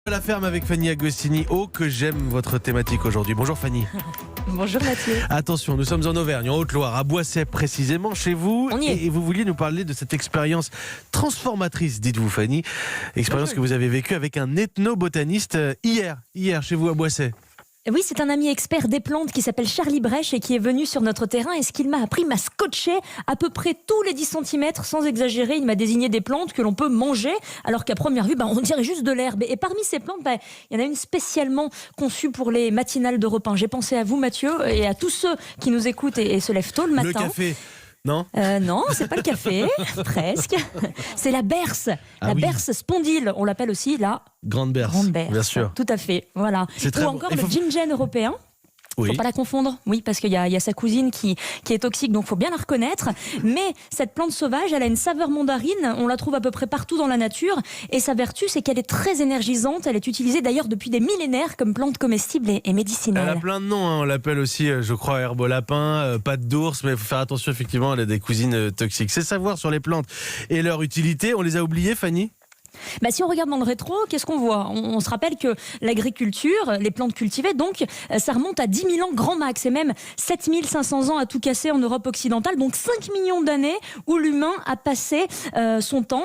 La ferme avec Fanny Agostini. Oh, que j'aime votre thématique aujourd'hui. Bonjour Fanny. Bonjour Mathieu. Attention, nous sommes en Auvergne, en Haute-Loire, à Boissey précisément, chez vous. On y est. Et vous vouliez nous parler de cette expérience transformatrice, dites-vous Fanny. Expérience que vous avez vécue avec un ethnobotaniste hier chez vous à Boissey. Oui, c'est un ami expert des plantes qui s'appelle Charlie Brèche et qui est venu sur notre terrain. Et ce qu'il m'a appris m'a scotché à peu près tous les 10 cm, sans exagérer. Il m'a désigné des plantes que l'on peut manger, alors qu'à première vue, on dirait juste de l'herbe. Et parmi ces plantes, il y en a une spécialement conçue pour les matinales d'Europe 1. J'ai pensé à vous, Mathieu, et à tous ceux qui nous écoutent et se lèvent tôt le matin. Le café. Non, non, c'est pas le café, presque. C'est la berce, berce spondyle. On l'appelle aussi la grande berce. Bien sûr. Tout à fait, voilà. C'est très Ou encore le ginger européen. Oui. Faut pas la confondre, oui, parce qu'il y a sa cousine qui est toxique, donc faut bien la reconnaître. Mais cette plante sauvage, elle a une saveur mandarine, on la trouve à peu près partout dans la nature, et sa vertu, c'est qu'elle est très énergisante. Elle est utilisée d'ailleurs depuis des millénaires comme plante comestible et médicinale. Elle a plein de noms, on l'appelle aussi, je crois, herbe au lapin, pâte d'ours, mais il faut faire attention, effectivement, elle a des cousines toxiques. C'est savoir sur les plantes et leur utilité, on les a oubliées, Fanny ? Si on regarde dans le rétro, qu'est-ce qu'on voit ? On se rappelle que l'agriculture, les plantes cultivées, donc, ça remonte à 10 000 ans grand max, et même 7 500 ans à tout casser en Europe occidentale, donc 5 millions d'années où l'humain a passé son temps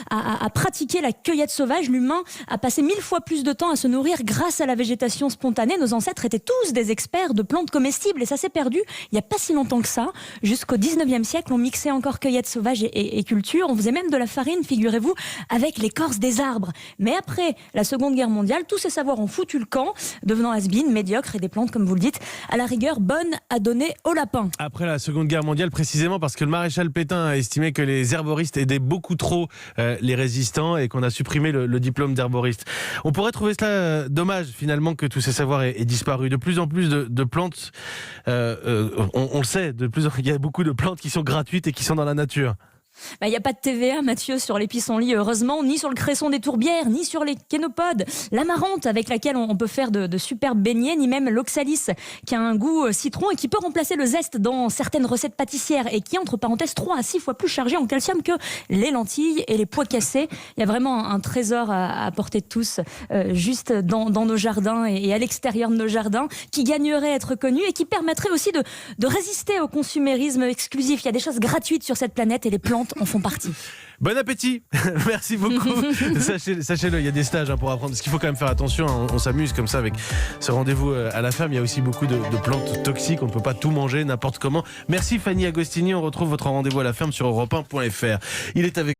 à pratiquer la cueillette sauvage. L'humain a passé 1000 fois plus de temps à se nourrir grâce à la végétation spontanée. Nos ancêtres étaient tous des experts de plantes comestibles, et ça s'est perdu il n'y a pas si longtemps que ça. Jusqu'au 19e siècle, on mixait encore cueillette sauvage et culture. On faisait même de la farine, figurez-vous, avec l'écorce des arbres. Mais après la Seconde Guerre mondiale, tous ces savoirs ont foutu le camp, devenant has-been, médiocres, et des plantes, comme vous le dites, à la rigueur bonnes à donner au lapin. Après la Seconde Guerre mondiale, précisément parce que le maréchal Pétain a estimé que les herboristes aidaient beaucoup trop les résistants et qu'on a supprimé le diplôme d'herboriste. On pourrait trouver cela dommage, finalement, que tous ces savoirs aient disparu. De plus en plus de plantes, on le sait, il y a beaucoup de plantes qui sont gratuites et qui sont dans la nature. Il n'y a pas de TVA, Mathieu, sur les pissenlits, heureusement, ni sur le cresson des tourbières, ni sur les kénopodes, l'amarante avec laquelle on peut faire de superbes beignets, ni même l'oxalis qui a un goût citron et qui peut remplacer le zeste dans certaines recettes pâtissières et qui est, entre parenthèses, 3 à 6 fois plus chargé en calcium que les lentilles et les pois cassés. Il y a vraiment un trésor à portée de tous, juste dans nos jardins et à l'extérieur de nos jardins, qui gagnerait à être connu et qui permettrait aussi de résister au consumérisme exclusif. Il y a des choses gratuites sur cette planète et les plantes en font partie. Bon appétit. Merci beaucoup. Sachez-le, il y a des stages pour apprendre, parce qu'il faut quand même faire attention, on s'amuse comme ça avec ce rendez-vous à la ferme. Il y a aussi beaucoup de plantes toxiques, on ne peut pas tout manger n'importe comment. Merci Fanny Agostini, on retrouve votre rendez-vous à la ferme sur europe1.fr. Il est avec